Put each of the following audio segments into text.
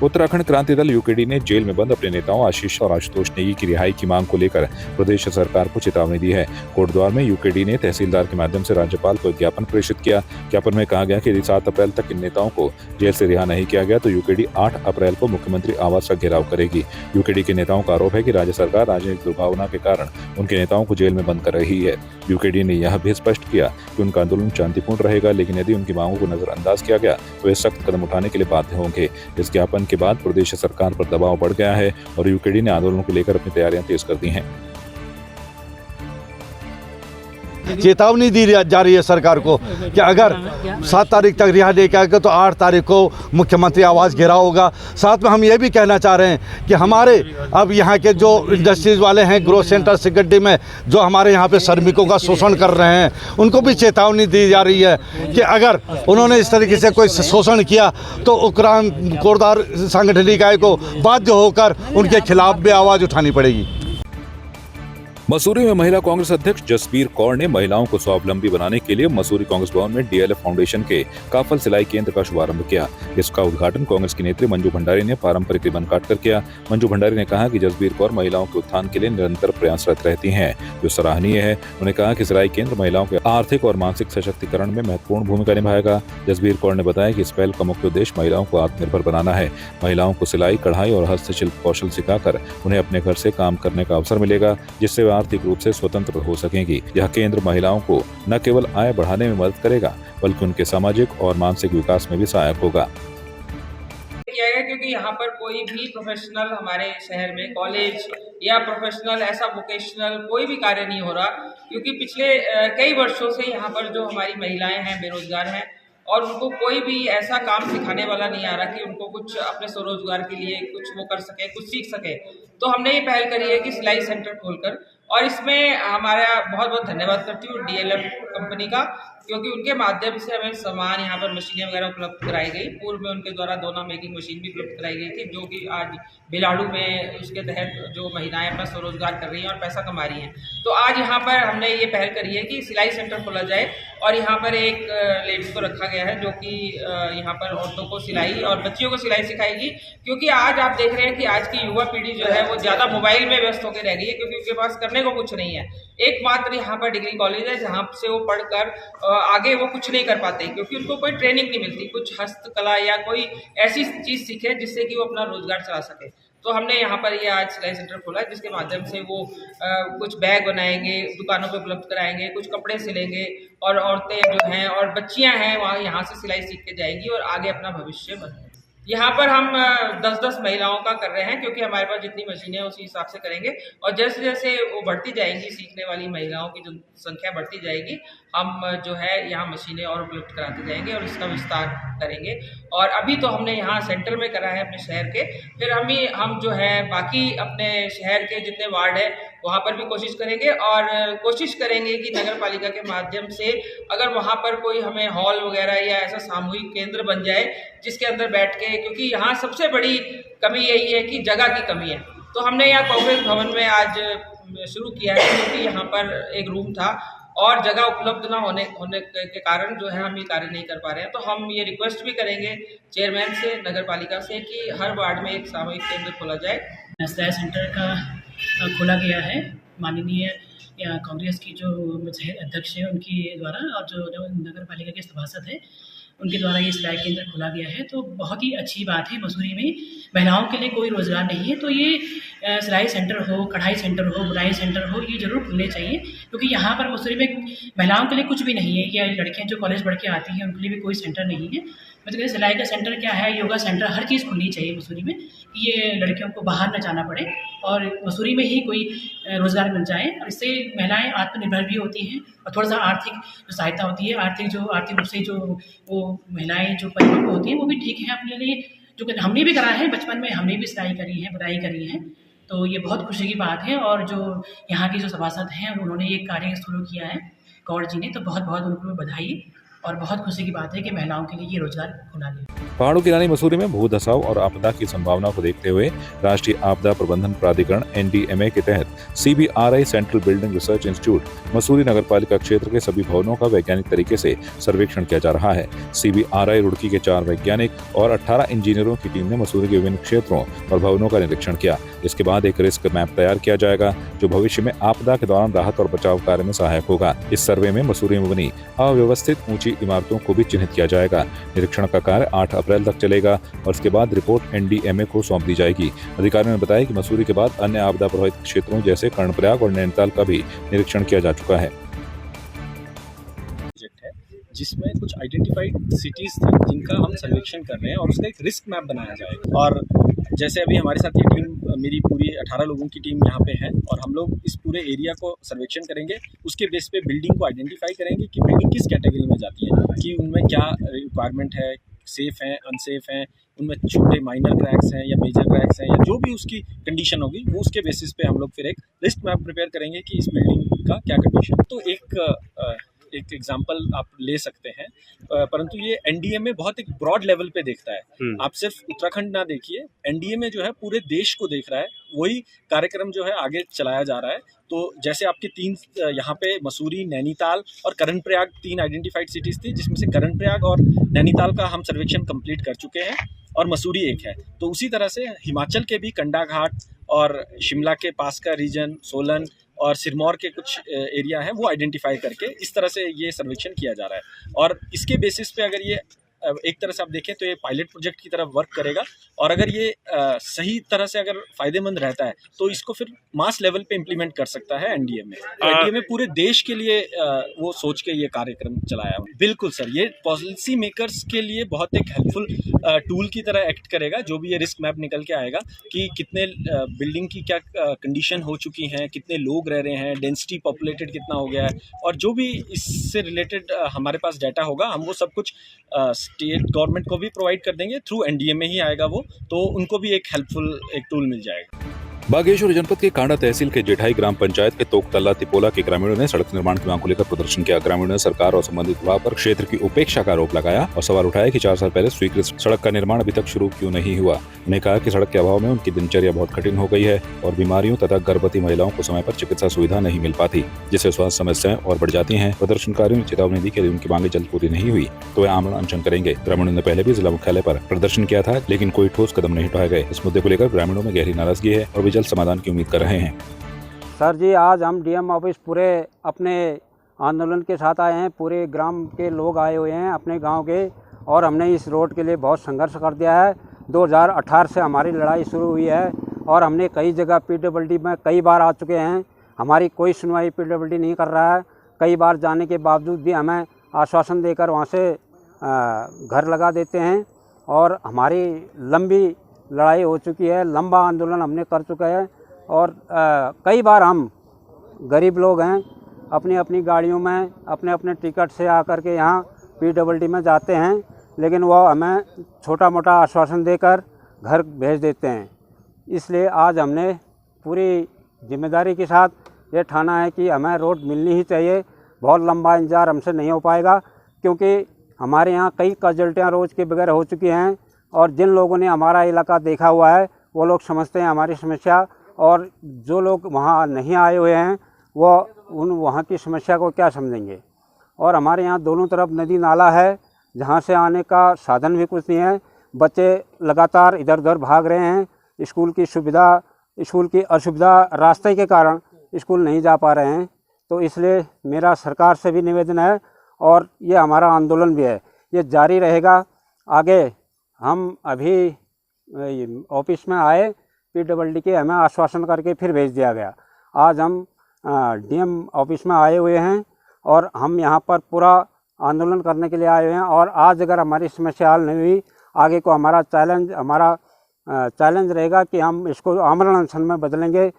Uttarakhand Kranti Dal UKD ने jail में बंद अपने नेताओं आशीष और आशुतोष नेगी की रिहाई की मांग को लेकर प्रदेश सरकार को चेतावनी दी है। कोटद्वार में यूकेडी ने तहसीलदार के माध्यम से राज्यपाल को एक ज्ञापन प्रेषित किया। ज्ञापन में कहा गया कि यदि 7 अप्रैल तक इन नेताओं को जेल से रिहा नहीं किया गया तो यूकेडी 8 अप्रैल को मुख्यमंत्री आवास का घेराव करेगी। यूकेडी के नेताओं का आरोप है कि राज्य सरकार राजनीतिक दुर्भावना के कारण उनके नेताओं को जेल में बंद कर रही है। यूकेडी ने यह भी स्पष्ट किया कि उनका आंदोलन शांतिपूर्ण रहेगा, लेकिन यदि उनकी मांगों को नजरअंदाज किया गया तो वे सख्त कदम उठाने के लिए बाध्य होंगे। इस ज्ञापन के बाद प्रदेश सरकार पर दबाव बढ़ गया है और यूकेडी ने आंदोलन को लेकर अपनी तैयारियां तेज कर दी हैं। चेतावनी दी जा रही है सरकार को कि अगर 7 तारीख तक रिहा नहीं किया गया तो 8 तारीख को मुख्यमंत्री आवास घेराव होगा। साथ में हम ये भी कहना चाह रहे हैं कि हमारे अब यहाँ के जो इंडस्ट्रीज वाले हैं ग्रोथ सेंटर सिगड्डी में जो हमारे यहाँ पे श्रमिकों का शोषण कर रहे हैं, उनको भी चेतावनी दी जा रही है कि अगर उन्होंने इस तरीके से कोई शोषण किया तो कोटद्वार सांगठनिक निकाय को बाध्य होकर उनके खिलाफ भी आवाज़ उठानी पड़ेगी। मसूरी में महिला कांग्रेस अध्यक्ष जसबीर कौर ने महिलाओं को स्वावलंबी बनाने के लिए मसूरी कांग्रेस भवन में डीएलएफ फाउंडेशन के काफल सिलाई केंद्र का शुभारंभ किया। इसका उद्घाटन कांग्रेस की नेत्री मंजू भंडारी ने पारंपरिक रिबन काटकर किया। मंजू भंडारी ने कहा कि जसबीर कौर महिलाओं के उत्थान के लिए निरंतर प्रयासरत रहती हैं, जो सराहनीय है। उन्होंने कहा कि सिलाई केंद्र महिलाओं के आर्थिक और मानसिक सशक्तिकरण में महत्वपूर्ण भूमिका निभाएगा। जसबीर कौर ने बताया कि इस पहल का मुख्य उद्देश्य महिलाओं को आत्मनिर्भर बनाना है। महिलाओं को सिलाई, कढ़ाई और हस्तशिल्प कौशल सिखाकर उन्हें अपने घर से काम करने का अवसर मिलेगा, जिससे वे आर्थिक रूप से स्वतंत्र हो सकेंगी। यह केंद्र महिलाओं को न केवल आय बढ़ाने में मदद करेगा बल्कि उनके सामाजिक और मानसिक विकास में भी सहायक होगा। किया है क्योंकि यहाँ पर कोई भी प्रोफेशनल हमारे शहर में कॉलेज या प्रोफेशनल ऐसा वोकेशनल कोई भी कार्य नहीं हो रहा, क्योंकि पिछले कई वर्षों से यहाँ पर जो हमारी महिलाएं हैं बेरोजगार हैं और उनको कोई भी ऐसा काम सिखाने वाला नहीं आ रहा कि उनको कुछ अपने स्वरोजगार के लिए कुछ वो कर सके, कुछ सीख सके। तो हमने ये पहल करी है कि सिलाई सेंटर खोलकर, और इसमें हमारा बहुत बहुत धन्यवाद करती हूँ डीएलएफ कंपनी का, क्योंकि उनके माध्यम से हमें सामान यहाँ पर मशीनें वगैरह उपलब्ध कराई गई। पूर्व में उनके द्वारा दोना मेकिंग मशीन भी उपलब्ध कराई गई थी, जो कि आज बिलाड़ू में उसके तहत जो महिलाएं अपना स्वरोजगार कर रही हैं और पैसा कमा रही हैं। तो आज यहाँ पर हमने ये पहल करी है कि सिलाई सेंटर खोला जाए और यहाँ पर एक लेडीज़ को रखा गया है जो कि यहाँ पर औरतों को सिलाई और बच्चियों को सिलाई सिखाएगी। क्योंकि आज आप देख रहे हैं कि आज की युवा पीढ़ी जो है वो ज़्यादा मोबाइल में व्यस्त होकर रह गई है, क्योंकि उनके पास करने को कुछ नहीं है। एकमात्र यहाँ पर डिग्री कॉलेज है जहाँ से वो पढ़कर आगे वो कुछ नहीं कर पाते, क्योंकि उनको कोई ट्रेनिंग नहीं मिलती, कुछ हस्तकला या कोई ऐसी चीज़ सीखे जिससे कि वो अपना रोजगार चला सके। तो हमने यहाँ पर ये आज सिलाई सेंटर खोला है, जिसके माध्यम से वो कुछ बैग बनाएंगे, दुकानों पे उपलब्ध कराएंगे, कुछ कपड़े सिलेंगे और औरतें जो हैं और बच्चियाँ हैं वहाँ यहाँ से सिलाई सीख के जाएंगी और आगे अपना भविष्य बनाएंगी। यहाँ पर हम 10-10 महिलाओं का कर रहे हैं, क्योंकि हमारे पास जितनी मशीनें हैं उसी हिसाब से करेंगे और जैसे जैसे वो बढ़ती जाएंगी, सीखने वाली महिलाओं की जो संख्या बढ़ती जाएगी, हम जो है यहाँ मशीनें और उपलब्ध कराते जाएंगे और इसका विस्तार करेंगे। और अभी तो हमने यहाँ सेंटर में करा है अपने शहर के, फिर हम जो है बाकी अपने शहर के जितने वार्ड है वहाँ पर भी कोशिश करेंगे और कोशिश करेंगे कि नगर पालिका के माध्यम से अगर वहाँ पर कोई हमें हॉल वगैरह या ऐसा सामूहिक केंद्र बन जाए जिसके अंदर बैठ के, क्योंकि यहाँ सबसे बड़ी कमी यही है कि जगह की कमी है। तो हमने यहाँ कांग्रेस भवन में आज शुरू किया है, क्योंकि यहाँ पर एक रूम था और जगह उपलब्ध ना होने के कारण जो है हम ये कार्य नहीं कर पा रहे हैं। तो हम ये रिक्वेस्ट भी करेंगे चेयरमैन से, नगर पालिका से, कि हर वार्ड में एक सामूहिक केंद्र खोला जाए। सिलाई सेंटर का खोला गया है माननीय कांग्रेस की जो अध्यक्ष है उनकी द्वारा और जो नगर पालिका के सभासद हैं उनके द्वारा ये सिलाई केंद्र खोला गया है। तो बहुत ही अच्छी बात है। मसूरी में महिलाओं के लिए कोई रोज़गार नहीं है, तो ये सिलाई सेंटर हो, कढ़ाई सेंटर हो, बुनाई सेंटर हो, ये ज़रूर खुलने चाहिए, क्योंकि यहाँ पर मसूरी में महिलाओं के लिए कुछ भी नहीं है। या लड़कियाँ जो कॉलेज पढ़ के आती हैं उनके लिए भी कोई सेंटर नहीं है। मतलब सिलाई का सेंटर क्या है, योगा सेंटर, हर चीज़ खुलनी चाहिए मसूरी में, कि ये लड़कियों को बाहर न जाना पड़े और मसूरी में ही कोई रोज़गार मिल जाए। और इससे महिलाएं आत्मनिर्भर भी होती हैं और थोड़ा सा आर्थिक जो सहायता होती है, आर्थिक रूप से जो वो महिलाएं जो परिपक्व होती हैं वो भी ठीक है अपने लिए। जो हमने भी करा है बचपन में, हमने भी सिलाई करी है, बुनाई करी है, तो ये बहुत खुशी की बात है। और जो यहाँ के जो सभासद हैं उन्होंने ये कार्य शुरू किया है कौर जी ने, तो बहुत बहुत उनको बधाई। और बहुत खुशी की बात है कि महिलाओं के लिए ये रोजगार खुला गया। पहाड़ों की रानी मसूरी में भू धसाव और आपदा की संभावना को देखते हुए राष्ट्रीय आपदा प्रबंधन प्राधिकरण (NDMA) के तहत CBRI central building research institute Mussoorie नगरपालिका क्षेत्र के सभी भवनों का वैज्ञानिक तरीके से सर्वेक्षण किया जा रहा है। CBRI रुड़की के 4 वैज्ञानिक और 18 इंजीनियरों की टीम ने मसूरी के विभिन्न क्षेत्रों और भवनों का निरीक्षण किया। इसके बाद एक रिस्क मैप तैयार किया जाएगा जो भविष्य में आपदा के दौरान राहत और बचाव कार्य में सहायक होगा। इस सर्वे में मसूरी में बनी अव्यवस्थित ऊंची इमारतों को भी चिन्हित किया जाएगा। निरीक्षण का कार्य 8 अप्रैल तक चलेगा और इसके बाद रिपोर्ट NDMA को सौंप दी जाएगी। अधिकारियों ने बताया कि मसूरी के बाद अन्य आपदा प्रभावित क्षेत्रों जैसे कर्णप्रयाग और नैनीताल का भी निरीक्षण किया जा चुका है। प्रोजेक्ट है जिसमें कुछ आइडेंटिफाइड सिटीज थी जिनका हम सर्वेक्षण कर रहे हैं और उसका एक रिस्क मैप बनाया जाएगा। और जैसे अभी हमारे साथ ये टीम, मेरी पूरी 18 लोगों की टीम यहाँ पे है और हम लोग इस पूरे एरिया को सर्वेक्षण करेंगे। उसके बेस पे बिल्डिंग को आइडेंटिफाई करेंगे कि बिल्डिंग किस कैटेगरी में जाती है, कि उनमें क्या रिक्वायरमेंट है, सेफ हैं, अनसेफ हैं, उनमें छोटे माइनर क्रैक्स हैं या मेजर क्रैक्स हैं, या जो भी उसकी कंडीशन होगी वो उसके बेसिस पे हम लोग फिर एक लिस्ट मैप प्रिपेयर करेंगे कि इस बिल्डिंग का क्या कंडीशन है। तो एक एग्जांपल आप ले सकते हैं, परंतु ये NDMA बहुत एक ब्रॉड लेवल पे देखता है। आप सिर्फ उत्तराखंड ना देखिए, NDMA जो है पूरे देश को देख रहा है। वही कार्यक्रम जो है आगे चलाया जा रहा है। तो जैसे आपके 3 यहाँ पे मसूरी, नैनीताल और कर्णप्रयाग 3 आइडेंटिफाइड सिटीज़ थी, जिसमें से कर्णप्रयाग और नैनीताल का हम सर्वेक्षण कंप्लीट कर चुके हैं और मसूरी एक है। तो उसी तरह से हिमाचल के भी कंडा घाट और शिमला के पास का रीजन, सोलन और सिरमौर के कुछ एरिया हैं, वो आइडेंटिफाई करके इस तरह से ये सर्वेक्षण किया जा रहा है। और इसके बेसिस पे अगर ये एक तरह से आप देखें तो ये पायलट प्रोजेक्ट की तरफ वर्क करेगा। और अगर ये सही तरह से अगर फायदेमंद रहता है तो इसको फिर मास लेवल पे इम्प्लीमेंट कर सकता है NDMA पूरे देश के लिए वो सोच के ये कार्यक्रम चलाया है। बिल्कुल सर, ये पॉलिसी मेकर्स के लिए बहुत एक हेल्पफुल टूल की तरह एक्ट करेगा। जो भी ये रिस्क मैप निकल के आएगा कि कितने बिल्डिंग की क्या कंडीशन हो चुकी हैं, कितने लोग रह रहे हैं, डेंसिटी पॉपुलेटेड कितना हो गया है, और जो भी इससे रिलेटेड हमारे पास डाटा होगा हम वो सब कुछ स्टेट गवर्नमेंट को भी प्रोवाइड कर देंगे। थ्रू NDMA ही आएगा वो, तो उनको भी एक हेल्पफुल एक टूल मिल जाएगा। बागेश्वर जनपद के कांडा तहसील के जेठाई ग्राम पंचायत के तोकतल्ला तिपोला के ग्रामीणों ने सड़क निर्माण की मांग को लेकर प्रदर्शन किया। ग्रामीणों ने सरकार और संबंधित विभाग पर क्षेत्र की उपेक्षा का आरोप लगाया और सवाल उठाया कि 4 साल पहले स्वीकृत सड़क का निर्माण अभी तक शुरू क्यों नहीं हुआ। उन्होंने कहा कि सड़क के अभाव में उनकी दिनचर्या बहुत कठिन हो गई है और बीमारियों तथा गर्भवती महिलाओं को समय पर चिकित्सा सुविधा नहीं मिल पाती, जिससे स्वास्थ्य समस्याएं और बढ़ जाती हैं। प्रदर्शनकारियों ने चेतावनी दी कि यदि उनकी मांगे जल्द पूरी नहीं हुई तो वे आमरण अनशन करेंगे। ग्रामीणों ने पहले भी जिला मुख्यालय पर प्रदर्शन किया था, लेकिन कोई ठोस कदम नहीं उठाए गए। इस मुद्दे को लेकर ग्रामीणों में गहरी नाराजगी है और वे जल्द समाधान की उम्मीद कर रहे हैं। सर जी, आज हम DM ऑफिस पूरे अपने आंदोलन के साथ आए हैं। पूरे ग्राम के लोग आए हुए हैं अपने गांव के, और हमने इस रोड के लिए बहुत संघर्ष कर दिया है। 2018 से हमारी लड़ाई शुरू हुई है और हमने कई जगह PWD में कई बार आ चुके हैं। हमारी कोई सुनवाई PWD नहीं कर रहा है। कई बार जाने के बावजूद भी हमें आश्वासन देकर वहाँ से घर लगा देते हैं और हमारी लंबी लड़ाई हो चुकी है, लंबा आंदोलन हमने कर चुका है। और कई बार हम गरीब लोग हैं, अपनी अपनी गाड़ियों में अपने अपने टिकट से आकर के यहाँ PWD में जाते हैं, लेकिन वो हमें छोटा मोटा आश्वासन देकर घर भेज देते हैं। इसलिए आज हमने पूरी जिम्मेदारी के साथ ये ठाना है कि हमें रोड मिलनी ही चाहिए। बहुत लंबा इंतजार हमसे नहीं हो पाएगा, क्योंकि हमारे यहाँ कई कैजुअल्टियाँ रोज़ के बगैर हो चुकी हैं, और जिन लोगों ने हमारा इलाका देखा हुआ है वो लोग समझते हैं हमारी समस्या, और जो लोग वहाँ नहीं आए हुए हैं वो वहाँ की समस्या को क्या समझेंगे। और हमारे यहाँ दोनों तरफ नदी नाला है, जहाँ से आने का साधन भी कुछ नहीं है। बच्चे लगातार इधर उधर भाग रहे हैं। स्कूल की असुविधा रास्ते के कारण स्कूल नहीं जा पा रहे हैं। तो इसलिए मेरा सरकार से भी निवेदन है, और ये हमारा आंदोलन भी है, ये जारी रहेगा। आगे हम अभी ऑफिस में आए, PWD के हमें आश्वासन करके फिर भेज दिया गया। आज हम DM ऑफिस में आए हुए हैं और हम यहाँ पर पूरा आंदोलन करने के लिए आए हुए हैं। और आज अगर हमारी समस्या हल नहीं हुई, आगे को हमारा चैलेंज रहेगा कि हम इसको आमरण अनशन में बदलेंगे।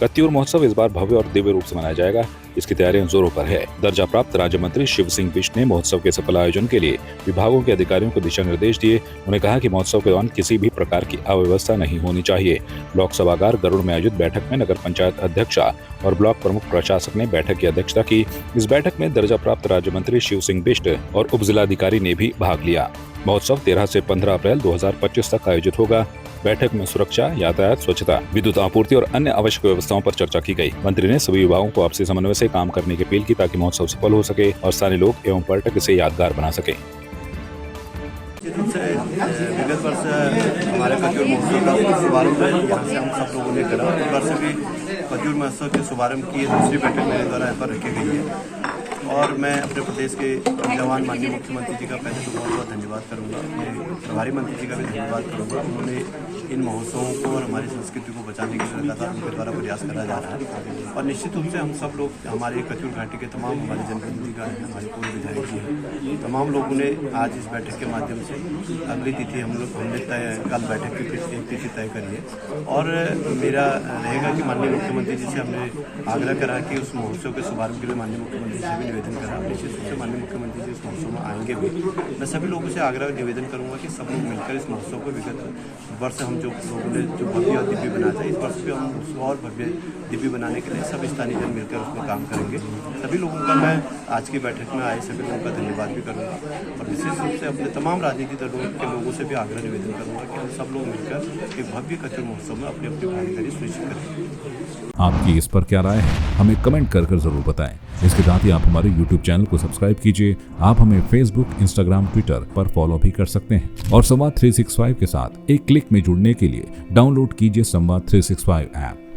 कत्यूर महोत्सव इस बार भव्य और दिव्य रूप से मनाया जाएगा। इसकी तैयारियां जोरों पर है। दर्जा प्राप्त राज्य मंत्री शिव सिंह बिष्ट ने महोत्सव के सफल आयोजन के लिए विभागों के अधिकारियों को दिशा निर्देश दिए। उन्होंने कहा कि महोत्सव के दौरान किसी भी प्रकार की अव्यवस्था नहीं होनी चाहिए। ब्लॉक सभागार गरुड़ में आयोजित बैठक में नगर पंचायत अध्यक्षा और ब्लॉक प्रमुख प्रशासक ने बैठक की अध्यक्षता की। इस बैठक में दर्जा प्राप्त राज्य मंत्री शिव सिंह बिष्ट और उप जिलाधिकारी ने भी भाग लिया। महोत्सव 13 से 15 अप्रैल 2025 तक आयोजित होगा। बैठक में सुरक्षा, यातायात, स्वच्छता, विद्युत आपूर्ति और अन्य आवश्यक व्यवस्थाओं पर चर्चा की गई। मंत्री ने सभी विभागों को आपसी समन्वय से काम करने की अपील की ताकि महोत्सव सफल हो सके और स्थानीय लोग एवं पर्यटक इसे यादगार बना सके। विगत वर्ष हमारे कत्यूर महोत्सव का शुभारंभ है, यहाँ से हम सब लोगों ने करा। इस वर्ष भी कत्यूर महोत्सव के शुभारंभ की दूसरी बैठक मेरे द्वारा यहाँ पर रखी गई है और मैं अपने प्रदेश के जवान माननीय मुख्यमंत्री जी का पहले तो बहुत बहुत धन्यवाद करूँगा। अपने प्रभारी मंत्री जी का भी धन्यवाद करूँगा। उन्होंने इन महोत्सवों को और हमारी संस्कृति को बचाने के लिए लगातार उनके द्वारा प्रयास करा जा रहा है और निश्चित रूप से हम सब लोग, हमारे कत्यूर घाटी के तमाम हमारे जनप्रतिनिधिगण हैं, हमारे पूर्व विधायक जी हैं, तमाम लोगों ने आज इस बैठक के माध्यम से अगली तिथि हमने कल बैठक की एक तिथि तय करी है और मेरा रहेगा कि माननीय मुख्यमंत्री जी से हमने आग्रह करा कि उस महोत्सव के शुभारंभ के लिए माननीय मुख्यमंत्री से भी निवेदन करा। निश्चित रूप से माननीय मुख्यमंत्री जी इस महोत्सव में आएंगे भी। मैं सभी लोगों से आग्रह निवेदन करूंगा कि सब लोग मिलकर इस महोत्सव को विगत वर्ष हम जो लोगों ने जो भव्य और दिव्य बनाया था, इस वर्ष भी हम उसको और भव्य दिव्य बनाने के लिए सब स्थानीय जन मिलकर उसमें काम करेंगे। सभी लोगों का मैं आज की बैठक में आए सभी लोगों का धन्यवाद भी करूँगा और विशेष रूप से अपने तमाम राजनीतिक दलों के लोगों से भी आग्रह निवेदन करूँगा कि हम सब लोग मिलकर एक भव्य कत्यूर महोत्सव में अपनी अपनी भागीदारी सुनिश्चित करें। आपकी इस पर क्या राय है, हमें कमेंट कर जरूर बताएं। इसके साथ ही आप हमारे YouTube चैनल को सब्सक्राइब कीजिए। आप हमें Facebook, Instagram, Twitter पर फॉलो भी कर सकते हैं और संवाद 365 के साथ एक क्लिक में जुड़ने के लिए डाउनलोड कीजिए संवाद 365 ऐप।